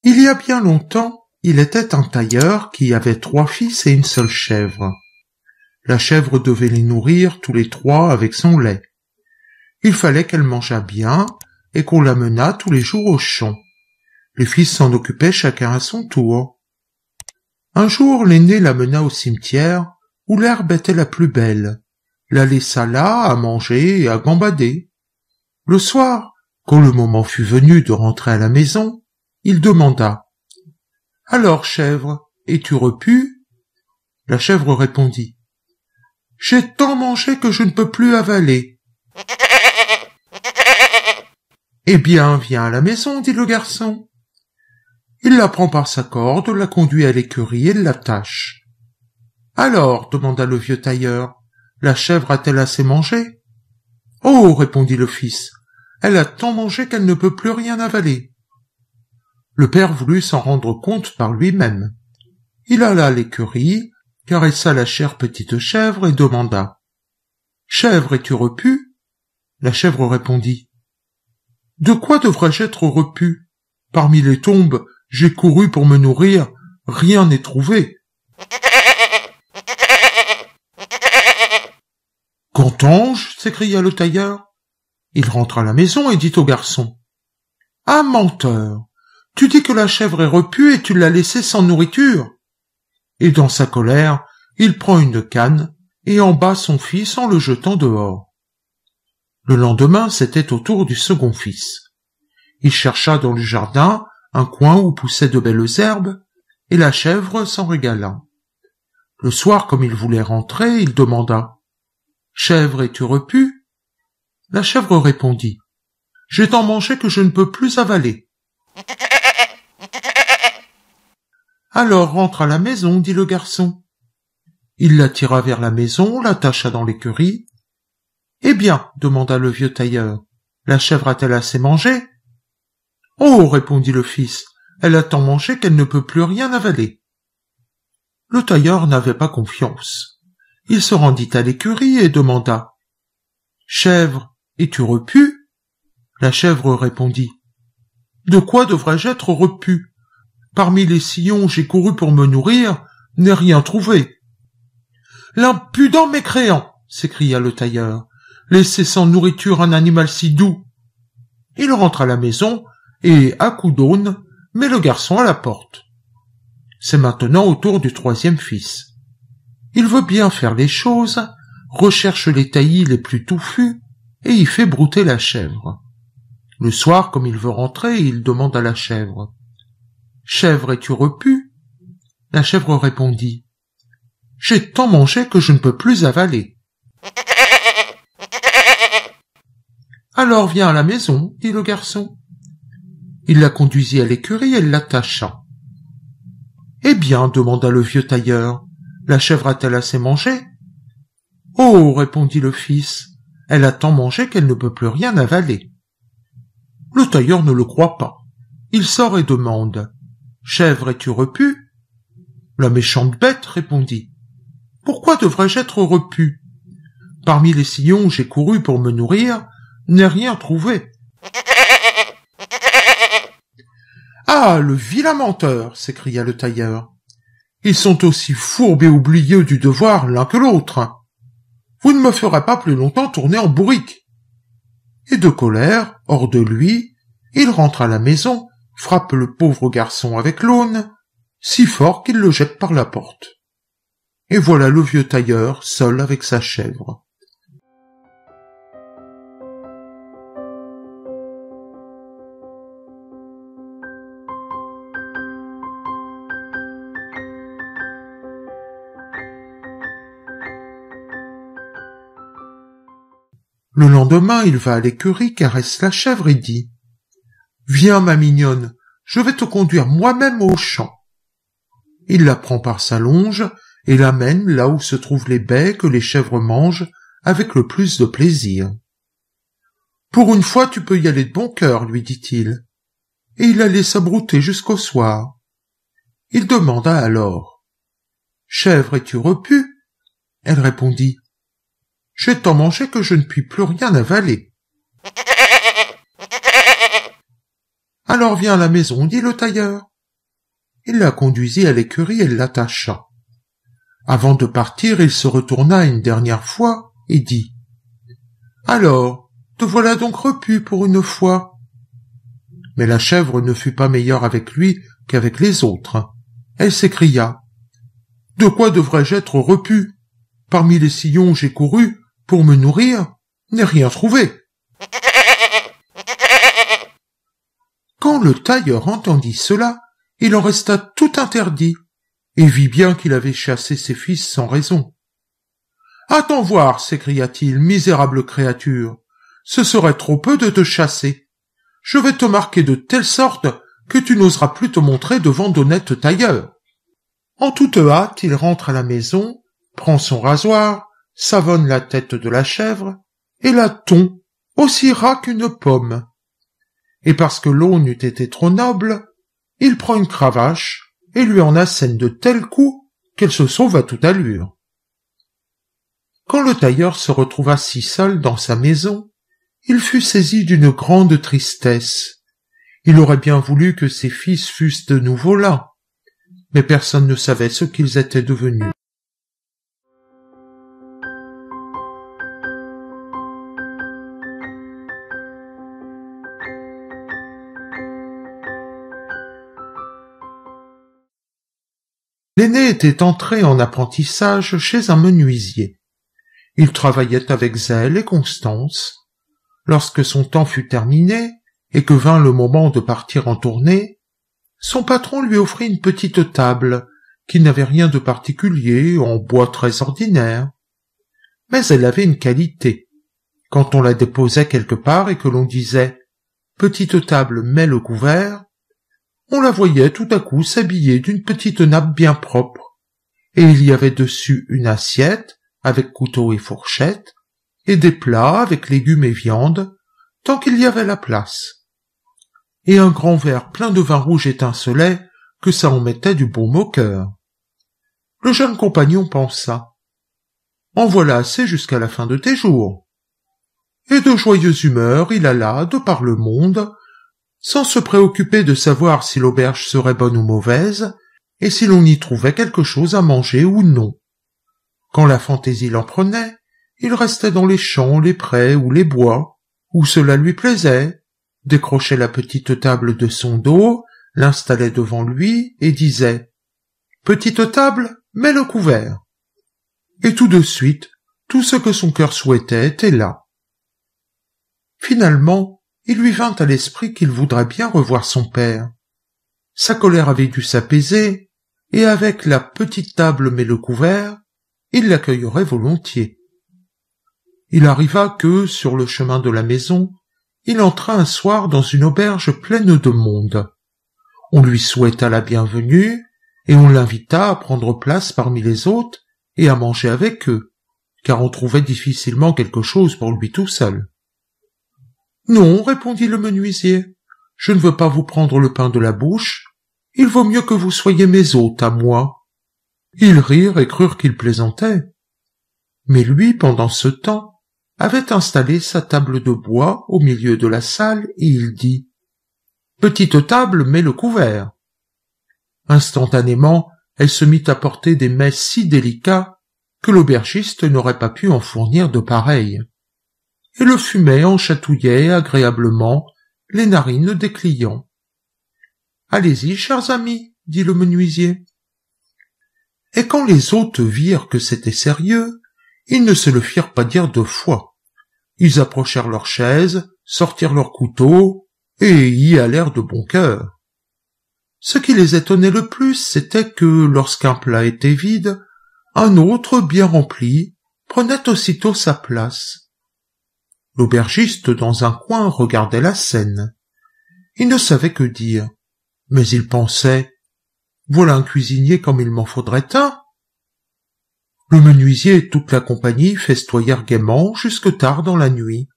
Il y a bien longtemps, il était un tailleur qui avait 3 fils et une seule chèvre. La chèvre devait les nourrir tous les 3 avec son lait. Il fallait qu'elle mangeât bien et qu'on l'amenât tous les jours au champ. Les fils s'en occupaient chacun à son tour. Un jour, l'aîné l'amena au cimetière où l'herbe était la plus belle, la laissa là à manger et à gambader. Le soir, quand le moment fut venu de rentrer à la maison, il demanda « Alors, chèvre, es-tu repu ?» La chèvre répondit « J'ai tant mangé que je ne peux plus avaler. »« Eh bien, viens à la maison, dit le garçon. » Il la prend par sa corde, la conduit à l'écurie et l'attache. « Alors, demanda le vieux tailleur, la chèvre a-t-elle assez mangé ?»« Oh, répondit le fils, elle a tant mangé qu'elle ne peut plus rien avaler. » Le père voulut s'en rendre compte par lui-même. Il alla à l'écurie, caressa la chère petite chèvre et demanda « Chèvre, es-tu repue ?» La chèvre répondit « De quoi devrais-je être repue ? Parmi les tombes, j'ai couru pour me nourrir, rien n'est trouvé. » « Qu'entends-je » s'écria le tailleur. Il rentra à la maison et dit au garçon « Ah, menteur, tu dis que la chèvre est repue et tu l'as laissée sans nourriture. » Et dans sa colère, il prend une canne et en bat son fils en le jetant dehors. Le lendemain, c'était au tour du second fils. Il chercha dans le jardin un coin où poussaient de belles herbes, et la chèvre s'en régala. Le soir, comme il voulait rentrer, il demanda « Chèvre, es-tu repue ?» La chèvre répondit « J'ai tant mangé que je ne peux plus avaler. » « Alors rentre à la maison, dit le garçon. » Il la tira vers la maison, l'attacha dans l'écurie. « Eh bien, demanda le vieux tailleur, la chèvre a-t-elle assez mangé ?»« Oh, répondit le fils, elle a tant mangé qu'elle ne peut plus rien avaler. » Le tailleur n'avait pas confiance. Il se rendit à l'écurie et demanda « Chèvre, es-tu repue ?» La chèvre répondit « De quoi devrais-je être repue ? Parmi les sillons, j'ai couru pour me nourrir, n'ai rien trouvé. »« L'impudent mécréant !» s'écria le tailleur. « Laisser sans nourriture un animal si doux !» Il rentre à la maison et, à coups d'aune, met le garçon à la porte. C'est maintenant au tour du troisième fils. Il veut bien faire les choses, recherche les taillis les plus touffus et y fait brouter la chèvre. Le soir, comme il veut rentrer, il demande à la chèvre « Chèvre, es-tu repue ?» La chèvre répondit « J'ai tant mangé que je ne peux plus avaler. »« Alors viens à la maison, dit le garçon. » Il la conduisit à l'écurie et l'attacha. « Eh bien, demanda le vieux tailleur, la chèvre a-t-elle assez mangé ?»« Oh, répondit le fils, elle a tant mangé qu'elle ne peut plus rien avaler. » Le tailleur ne le croit pas. Il sort et demande « Chèvre, es-tu repue ?» La méchante bête répondit « Pourquoi devrais-je être repue ? Parmi les sillons où j'ai couru pour me nourrir, n'ai rien trouvé. »« Ah, le vilain menteur !» s'écria le tailleur. « Ils sont aussi fourbes et oublieux du devoir l'un que l'autre. Vous ne me ferez pas plus longtemps tourner en bourrique. » Et de colère, hors de lui, il rentre à la maison, frappe le pauvre garçon avec l'aune, si fort qu'il le jette par la porte. Et voilà le vieux tailleur, seul avec sa chèvre. Le lendemain, il va à l'écurie, caresse la chèvre et dit « Viens, ma mignonne, je vais te conduire moi-même au champ. » Il la prend par sa longe et l'amène là où se trouvent les baies que les chèvres mangent avec le plus de plaisir. « Pour une fois, tu peux y aller de bon cœur, lui dit-il. » Et il la laissa brouter jusqu'au soir. Il demanda alors « Chèvre, es-tu repue ?» Elle répondit « J'ai tant mangé que je ne puis plus rien avaler. »« Alors viens à la maison, dit le tailleur. » il la conduisit à l'écurie et l'attacha. Avant de partir, il se retourna une dernière fois et dit « Alors, te voilà donc repu pour une fois !» Mais la chèvre ne fut pas meilleure avec lui qu'avec les autres. Elle s'écria « De quoi devrais-je être repu? Parmi les sillons où j'ai couru pour me nourrir, n'ai rien trouvé. » Quand le tailleur entendit cela, il en resta tout interdit, et vit bien qu'il avait chassé ses fils sans raison. « Attends voir, s'écria-t-il, misérable créature, ce serait trop peu de te chasser. Je vais te marquer de telle sorte que tu n'oseras plus te montrer devant d'honnêtes tailleurs. » En toute hâte, il rentre à la maison, prend son rasoir, savonne la tête de la chèvre, et la tond, aussi ras qu'une pomme. Et parce que l'aune eût été trop noble, il prend une cravache et lui en assène de tels coups qu'elle se sauve à toute allure. Quand le tailleur se retrouva si seul dans sa maison, il fut saisi d'une grande tristesse. Il aurait bien voulu que ses fils fussent de nouveau là, mais personne ne savait ce qu'ils étaient devenus. L'aîné était entré en apprentissage chez un menuisier. Il travaillait avec zèle et constance. Lorsque son temps fut terminé, et que vint le moment de partir en tournée, son patron lui offrit une petite table, qui n'avait rien de particulier, en bois très ordinaire. Mais elle avait une qualité. Quand on la déposait quelque part et que l'on disait « Petite table, mets le couvert », on la voyait tout à coup s'habiller d'une petite nappe bien propre, et il y avait dessus une assiette avec couteau et fourchette, et des plats avec légumes et viande, tant qu'il y avait la place. Et un grand verre plein de vin rouge étincelait, que ça en mettait du baume au cœur. Le jeune compagnon pensa « En voilà assez jusqu'à la fin de tes jours. » Et de joyeuse humeur, il alla de par le monde, sans se préoccuper de savoir si l'auberge serait bonne ou mauvaise, et si l'on y trouvait quelque chose à manger ou non. Quand la fantaisie l'en prenait, il restait dans les champs, les prés ou les bois, où cela lui plaisait, décrochait la petite table de son dos, l'installait devant lui et disait « Petite table, mets le couvert !» Et tout de suite, tout ce que son cœur souhaitait était là. Finalement, il lui vint à l'esprit qu'il voudrait bien revoir son père. Sa colère avait dû s'apaiser, et avec la petite table mais le couvert, il l'accueillerait volontiers. Il arriva que, sur le chemin de la maison, il entra un soir dans une auberge pleine de monde. On lui souhaita la bienvenue, et on l'invita à prendre place parmi les hôtes et à manger avec eux, car on trouvait difficilement quelque chose pour lui tout seul. « Non, répondit le menuisier, je ne veux pas vous prendre le pain de la bouche, il vaut mieux que vous soyez mes hôtes à moi. » Ils rirent et crurent qu'il plaisantait. Mais lui, pendant ce temps, avait installé sa table de bois au milieu de la salle et il dit « Petite table, mets le couvert !» Instantanément, elle se mit à porter des mets si délicats que l'aubergiste n'aurait pas pu en fournir de pareils. Et le fumet en chatouillait agréablement les narines des clients. « Allez-y, chers amis, dit le menuisier. Et quand les hôtes virent que c'était sérieux, ils ne se le firent pas dire 2 fois. Ils approchèrent leurs chaises, sortirent leurs couteaux, et y allèrent de bon cœur. Ce qui les étonnait le plus, c'était que, lorsqu'un plat était vide, un autre, bien rempli, prenait aussitôt sa place. L'aubergiste, dans un coin, regardait la scène. Il ne savait que dire, mais il pensait « Voilà un cuisinier comme il m'en faudrait un !» Le menuisier et toute la compagnie festoyèrent gaiement jusque tard dans la nuit.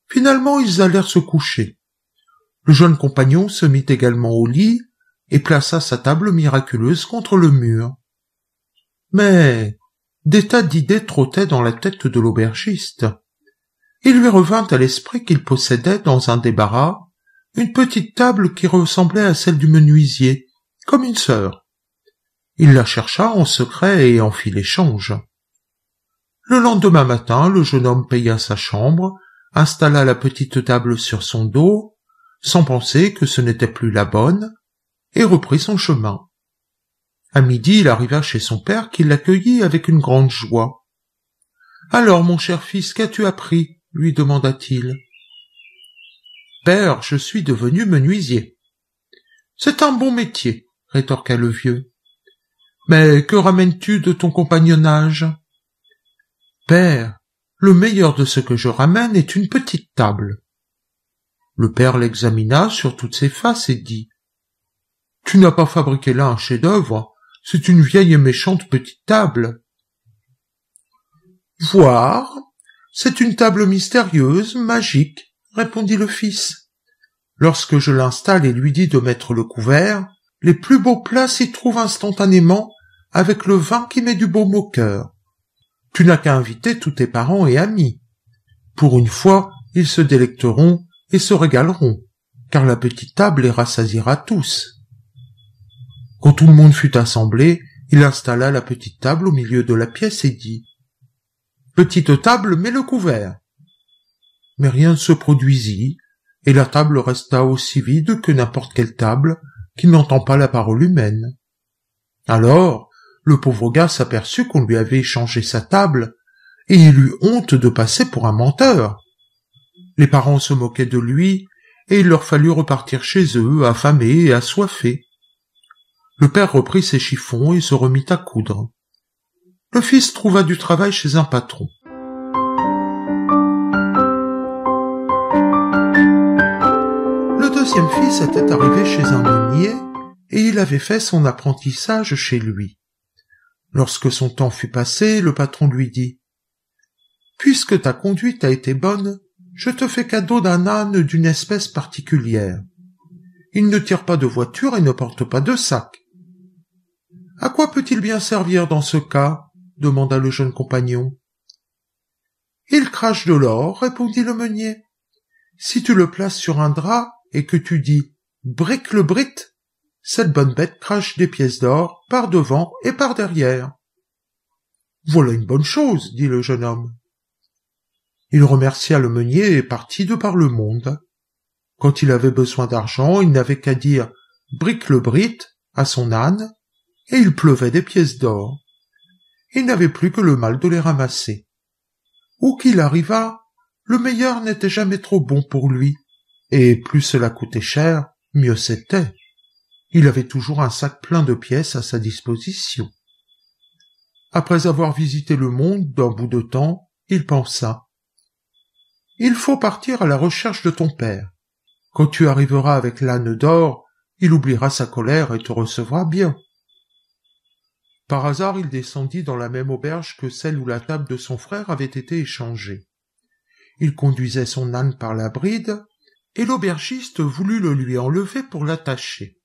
Finalement, ils allèrent se coucher. Le jeune compagnon se mit également au lit et plaça sa table miraculeuse contre le mur. Mais des tas d'idées trottaient dans la tête de l'aubergiste. Il lui revint à l'esprit qu'il possédait dans un débarras une petite table qui ressemblait à celle du menuisier comme une sœur. Il la chercha en secret et en fit l'échange. Le lendemain matin, le jeune homme paya sa chambre, installa la petite table sur son dos, sans penser que ce n'était plus la bonne, et reprit son chemin. À midi, il arriva chez son père qui l'accueillit avec une grande joie. « Alors, mon cher fils, qu'as-tu appris ?» lui demanda-t-il. « Père, je suis devenu menuisier. »« C'est un bon métier, » rétorqua le vieux. « Mais que ramènes-tu de ton compagnonnage ?»« Père, le meilleur de ce que je ramène est une petite table. » Le père l'examina sur toutes ses faces et dit « Tu n'as pas fabriqué là un chef-d'œuvre, c'est une vieille et méchante petite table. »« Voir, c'est une table mystérieuse, magique, » répondit le fils. « Lorsque je l'installe et lui dis de mettre le couvert, les plus beaux plats s'y trouvent instantanément avec le vin qui met du baume au cœur. Tu n'as qu'à inviter tous tes parents et amis. Pour une fois, ils se délecteront et se régaleront, car la petite table les rassasiera tous. » Quand tout le monde fut assemblé, il installa la petite table au milieu de la pièce et dit « Petite table, mets le couvert. » Mais rien ne se produisit, et la table resta aussi vide que n'importe quelle table qui n'entend pas la parole humaine. Alors, le pauvre gars s'aperçut qu'on lui avait échangé sa table, et il eut honte de passer pour un menteur. Les parents se moquaient de lui, et il leur fallut repartir chez eux, affamés et assoiffés. Le père reprit ses chiffons et se remit à coudre. Le fils trouva du travail chez un patron. Le deuxième fils était arrivé chez un meunier, et il avait fait son apprentissage chez lui. Lorsque son temps fut passé, le patron lui dit « Puisque ta conduite a été bonne, je te fais cadeau d'un âne d'une espèce particulière. Il ne tire pas de voiture et ne porte pas de sac. »« À quoi peut-il bien servir dans ce cas ?» demanda le jeune compagnon. « Il crache de l'or, » répondit le meunier. « Si tu le places sur un drap et que tu dis « brique le brit », cette bonne bête crache des pièces d'or par devant et par derrière. »« Voilà une bonne chose, » dit le jeune homme. Il remercia le meunier et partit de par le monde. Quand il avait besoin d'argent, il n'avait qu'à dire « brique le brit » à son âne, et il pleuvait des pièces d'or. Il n'avait plus que le mal de les ramasser. Où qu'il arrivât, le meilleur n'était jamais trop bon pour lui, et plus cela coûtait cher, mieux c'était. Il avait toujours un sac plein de pièces à sa disposition. Après avoir visité le monde d'un bout de temps, il pensa « Il faut partir à la recherche de ton père. Quand tu arriveras avec l'âne d'or, il oubliera sa colère et te recevra bien. » Par hasard, il descendit dans la même auberge que celle où la table de son frère avait été échangée. Il conduisait son âne par la bride, et l'aubergiste voulut le lui enlever pour l'attacher.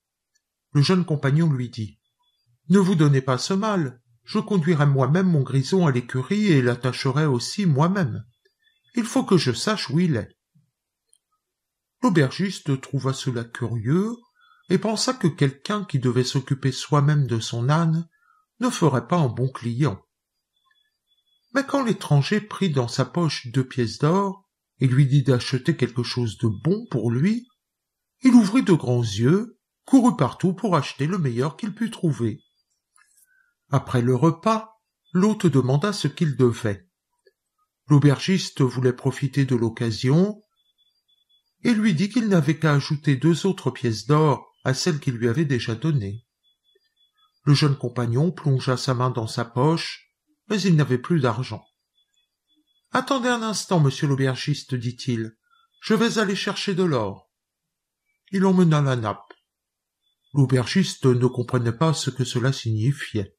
Le jeune compagnon lui dit « Ne vous donnez pas ce mal, je conduirai moi-même mon grison à l'écurie et l'attacherai aussi moi-même. Il faut que je sache où il est. » L'aubergiste trouva cela curieux et pensa que quelqu'un qui devait s'occuper soi-même de son âne ne ferait pas un bon client. Mais quand l'étranger prit dans sa poche 2 pièces d'or et lui dit d'acheter quelque chose de bon pour lui, il ouvrit de grands yeux, courut partout pour acheter le meilleur qu'il put trouver. Après le repas, l'hôte demanda ce qu'il devait. L'aubergiste voulait profiter de l'occasion et lui dit qu'il n'avait qu'à ajouter 2 autres pièces d'or à celles qu'il lui avait déjà données. Le jeune compagnon plongea sa main dans sa poche, mais il n'avait plus d'argent. « Attendez un instant, monsieur l'aubergiste, dit-il, je vais aller chercher de l'or. » Il emmena la nappe. L'aubergiste ne comprenait pas ce que cela signifiait.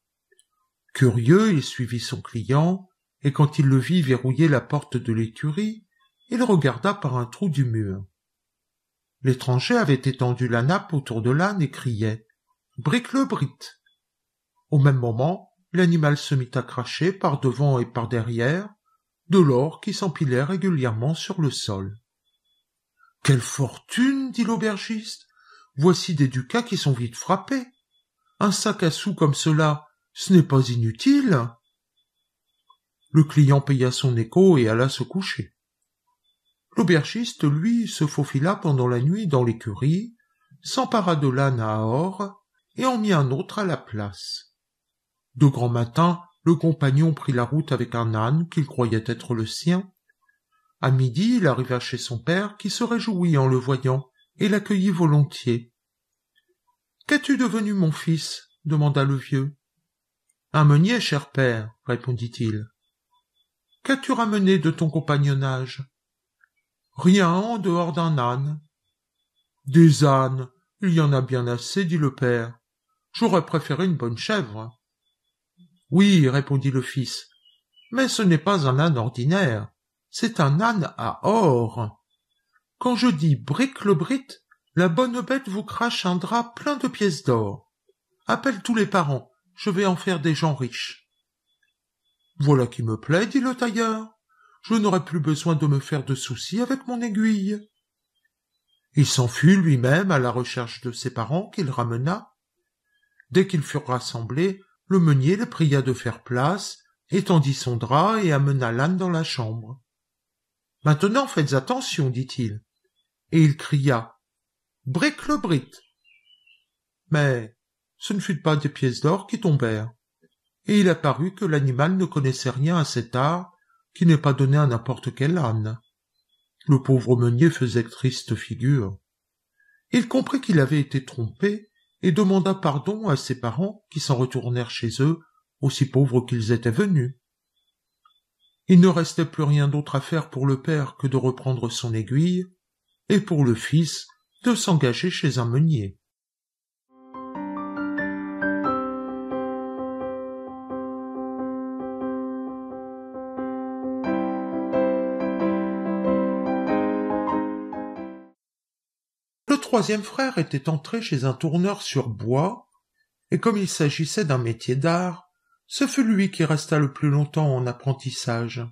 Curieux, il suivit son client, et quand il le vit verrouiller la porte de l'écurie, il regarda par un trou du mur. L'étranger avait étendu la nappe autour de l'âne et criait « Brique le brit !» Au même moment, l'animal se mit à cracher par devant et par derrière de l'or qui s'empilait régulièrement sur le sol. « Quelle fortune !» dit l'aubergiste. « Voici des ducats qui sont vite frappés. Un sac à sous comme cela, ce n'est pas inutile. » Le client paya son écho et alla se coucher. L'aubergiste, lui, se faufila pendant la nuit dans l'écurie, s'empara de l'âne à or et en mit un autre à la place. De grand matin, le compagnon prit la route avec un âne qu'il croyait être le sien. À midi, il arriva chez son père qui se réjouit en le voyant et l'accueillit volontiers. « Qu'es-tu devenu, mon fils ?» demanda le vieux. « Un meunier, cher père, » répondit-il. « Qu'as-tu ramené de ton compagnonnage ?»« Rien en dehors d'un âne. »« Des ânes, il y en a bien assez, dit le père. J'aurais préféré une bonne chèvre. »« Oui, répondit le fils, mais ce n'est pas un âne ordinaire, c'est un âne à or. Quand je dis bric-le-brit, la bonne bête vous crache un drap plein de pièces d'or. Appelle tous les parents, je vais en faire des gens riches. »« Voilà qui me plaît, dit le tailleur. Je n'aurai plus besoin de me faire de soucis avec mon aiguille. » Il s'enfuit lui-même à la recherche de ses parents qu'il ramena. Dès qu'ils furent rassemblés, le meunier les pria de faire place, étendit son drap et amena l'âne dans la chambre. « Maintenant faites attention, dit-il. » Et il cria « Bric-le-brit !» Mais ce ne fut pas des pièces d'or qui tombèrent, et il apparut que l'animal ne connaissait rien à cet art qui n'est pas donné à n'importe quel âne. Le pauvre meunier faisait triste figure. Il comprit qu'il avait été trompé et demanda pardon à ses parents qui s'en retournèrent chez eux, aussi pauvres qu'ils étaient venus. Il ne restait plus rien d'autre à faire pour le père que de reprendre son aiguille, et pour le fils de s'engager chez un meunier. Le troisième frère était entré chez un tourneur sur bois, et comme il s'agissait d'un métier d'art, ce fut lui qui resta le plus longtemps en apprentissage.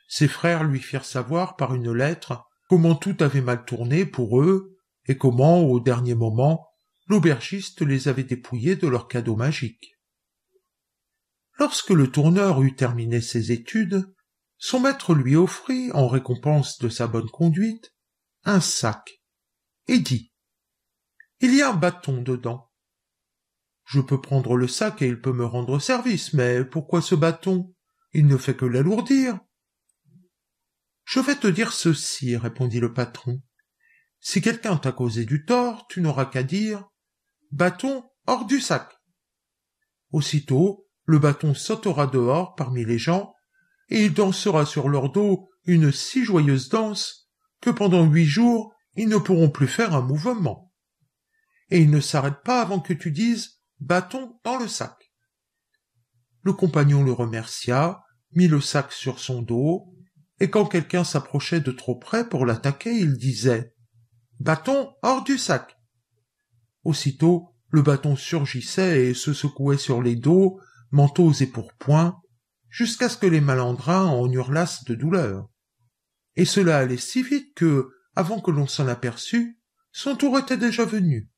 Ses frères lui firent savoir par une lettre comment tout avait mal tourné pour eux, et comment, au dernier moment, l'aubergiste les avait dépouillés de leurs cadeaux magiques. Lorsque le tourneur eut terminé ses études, son maître lui offrit, en récompense de sa bonne conduite, un sac, et dit « Il y a un bâton dedans. Je peux prendre le sac et il peut me rendre service, mais pourquoi ce bâton? Il ne fait que l'alourdir. » « Je vais te dire ceci, répondit le patron. Si quelqu'un t'a causé du tort, tu n'auras qu'à dire « Bâton hors du sac !» Aussitôt, le bâton sautera dehors parmi les gens, et il dansera sur leur dos une si joyeuse danse que pendant 8 jours, ils ne pourront plus faire un mouvement. Et il ne s'arrête pas avant que tu dises « Bâton dans le sac !» Le compagnon le remercia, mit le sac sur son dos, et quand quelqu'un s'approchait de trop près pour l'attaquer, il disait « Bâton hors du sac !» Aussitôt, le bâton surgissait et se secouait sur les dos, manteaux et pourpoints, jusqu'à ce que les malandrins en hurlassent de douleur. Et cela allait si vite que, avant que l'on s'en aperçût, son tour était déjà venu.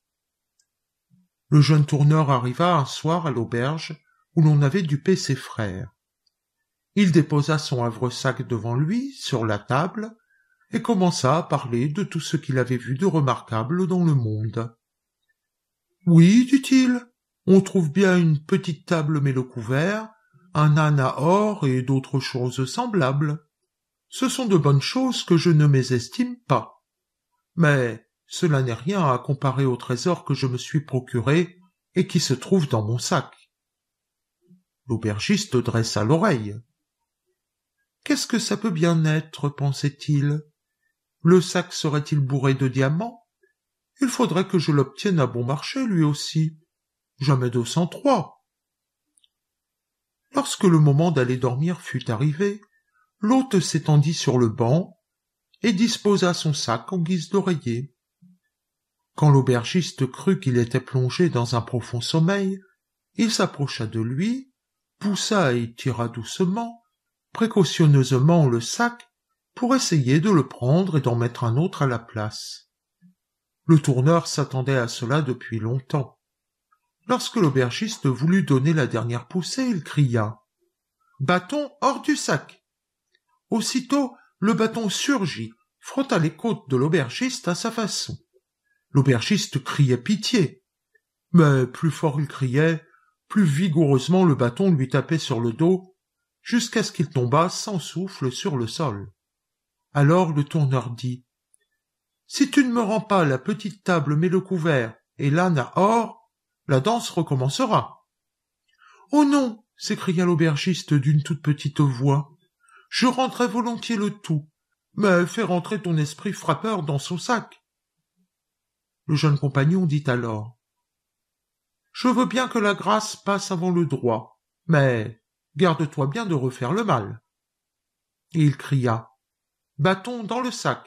Le jeune tourneur arriva un soir à l'auberge où l'on avait dupé ses frères. Il déposa son havresac devant lui, sur la table, et commença à parler de tout ce qu'il avait vu de remarquable dans le monde. « Oui, dit-il, on trouve bien une petite table mais le couvert, un âne à or et d'autres choses semblables. Ce sont de bonnes choses que je ne mésestime pas. Mais cela n'est rien à comparer au trésor que je me suis procuré et qui se trouve dans mon sac. » L'aubergiste dressa l'oreille. « Qu'est-ce que ça peut bien être, pensait-il. Le sac serait-il bourré de diamants? Il faudrait que je l'obtienne à bon marché, lui aussi. Jamais 203. » Lorsque le moment d'aller dormir fut arrivé, l'hôte s'étendit sur le banc et disposa son sac en guise d'oreiller. Quand l'aubergiste crut qu'il était plongé dans un profond sommeil, il s'approcha de lui, poussa et tira doucement, précautionneusement le sac pour essayer de le prendre et d'en mettre un autre à la place. Le tourneur s'attendait à cela depuis longtemps. Lorsque l'aubergiste voulut donner la dernière poussée, il cria « Bâton hors du sac !» Aussitôt, le bâton surgit, frotta les côtes de l'aubergiste à sa façon. L'aubergiste criait pitié. Mais plus fort il criait, plus vigoureusement le bâton lui tapait sur le dos, jusqu'à ce qu'il tombât sans souffle sur le sol. Alors le tourneur dit « Si tu ne me rends pas la petite table mais le couvert et l'âne à or, la danse recommencera. »« Oh non !» s'écria l'aubergiste d'une toute petite voix. « Je rendrai volontiers le tout, mais fais rentrer ton esprit frappeur dans son sac. » Le jeune compagnon dit alors « Je veux bien que la grâce passe avant le droit, mais garde-toi bien de refaire le mal. » Et il cria « Bâton dans le sac !»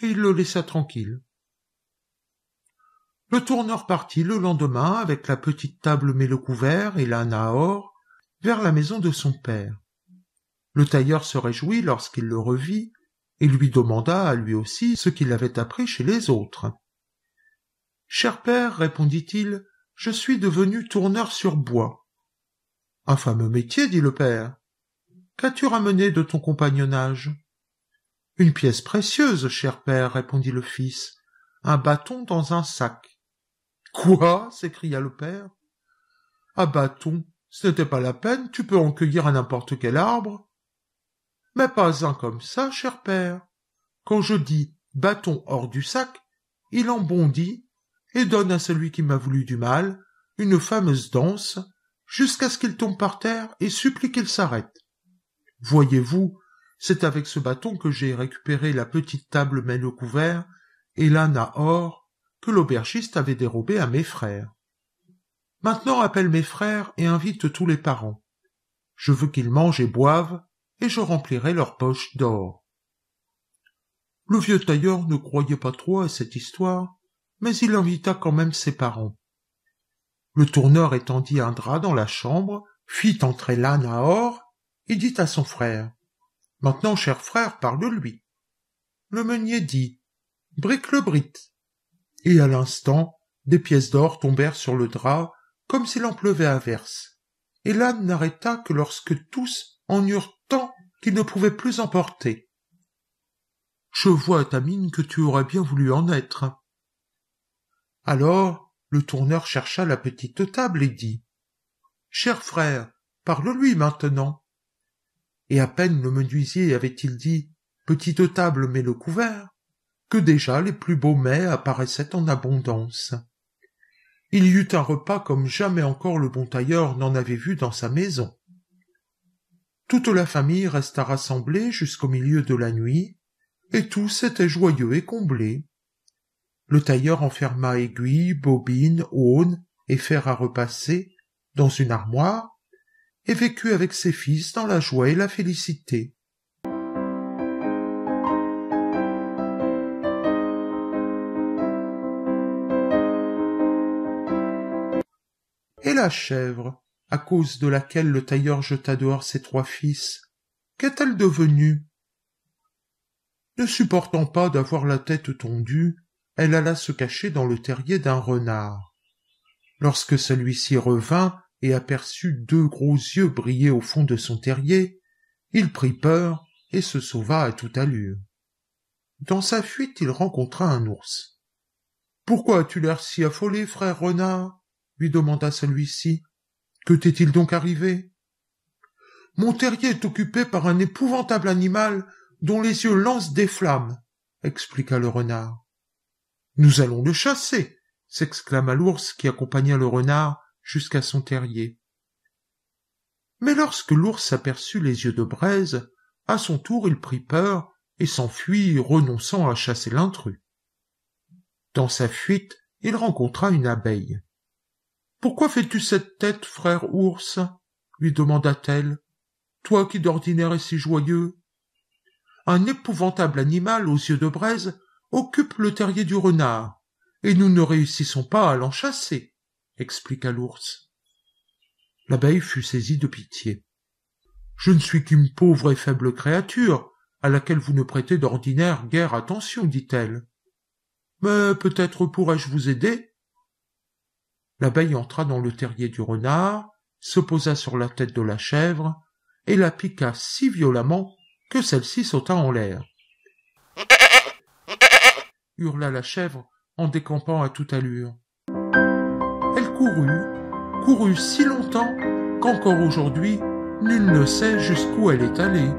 et il le laissa tranquille. Le tourneur partit le lendemain avec la petite table mais le couvert et l'âne à or vers la maison de son père. Le tailleur se réjouit lorsqu'il le revit et lui demanda à lui aussi ce qu'il avait appris chez les autres. « Cher père, répondit-il, je suis devenu tourneur sur bois. »« Un fameux métier, dit le père. Qu'as-tu ramené de ton compagnonnage ?»« Une pièce précieuse, cher père, répondit le fils, un bâton dans un sac. »« Quoi ?» s'écria le père. « Un bâton, ce n'était pas la peine, tu peux en cueillir à n'importe quel arbre. »« Mais pas un comme ça, cher père. Quand je dis bâton hors du sac, il en bondit et donne à celui qui m'a voulu du mal une fameuse danse jusqu'à ce qu'il tombe par terre et supplie qu'il s'arrête. Voyez-vous, c'est avec ce bâton que j'ai récupéré la petite table mais le couvert et l'âne à or que l'aubergiste avait dérobé à mes frères. Maintenant appelle mes frères et invite tous les parents. Je veux qu'ils mangent et boivent, et je remplirai leurs poches d'or. » Le vieux tailleur ne croyait pas trop à cette histoire, mais il invita quand même ses parents. Le tourneur étendit un drap dans la chambre, fit entrer l'âne à or, et dit à son frère « Maintenant, cher frère, parle-lui. » Le meunier dit « Brique le brit !» Et à l'instant, des pièces d'or tombèrent sur le drap, comme s'il en pleuvait à verse, et l'âne n'arrêta que lorsque tous en eurent tant qu'ils ne pouvaient plus en porter. « Je vois à ta mine que tu aurais bien voulu en être. » Alors le tourneur chercha la petite table et dit « Cher frère, parle-lui maintenant. » Et à peine le menuisier avait-il dit « Petite table mais le couvert » que déjà les plus beaux mets apparaissaient en abondance. Il y eut un repas comme jamais encore le bon tailleur n'en avait vu dans sa maison. Toute la famille resta rassemblée jusqu'au milieu de la nuit, et tous étaient joyeux et comblés. Le tailleur enferma aiguilles, bobines, aunes et fer à repasser dans une armoire, et vécut avec ses fils dans la joie et la félicité. Et la chèvre, à cause de laquelle le tailleur jeta dehors ses 3 fils, qu'est-elle devenue? Ne supportant pas d'avoir la tête tondue, elle alla se cacher dans le terrier d'un renard. Lorsque celui-ci revint et aperçut 2 gros yeux briller au fond de son terrier, il prit peur et se sauva à toute allure. Dans sa fuite, il rencontra un ours. « Pourquoi as-tu l'air si affolé, frère renard ?» lui demanda celui-ci. « Que t'est-il donc arrivé ?»« Mon terrier est occupé par un épouvantable animal dont les yeux lancent des flammes, » expliqua le renard. « Nous allons le chasser !» s'exclama l'ours qui accompagna le renard jusqu'à son terrier. Mais lorsque l'ours aperçut les yeux de braise, à son tour il prit peur et s'enfuit, renonçant à chasser l'intrus. Dans sa fuite, il rencontra une abeille. « Pourquoi fais-tu cette tête, frère ours ?» lui demanda-t-elle. « Toi qui d'ordinaire es si joyeux. » Un épouvantable animal aux yeux de braise occupe le terrier du renard, et nous ne réussissons pas à l'en chasser, expliqua l'ours. L'abeille fut saisie de pitié. « Je ne suis qu'une pauvre et faible créature, à laquelle vous ne prêtez d'ordinaire guère attention, dit-elle. Mais peut-être pourrais-je vous aider ?» L'abeille entra dans le terrier du renard, se posa sur la tête de la chèvre, et la piqua si violemment que celle-ci sauta en l'air. Hurla la chèvre en décampant à toute allure. Elle courut si longtemps qu'encore aujourd'hui, nul ne sait jusqu'où elle est allée.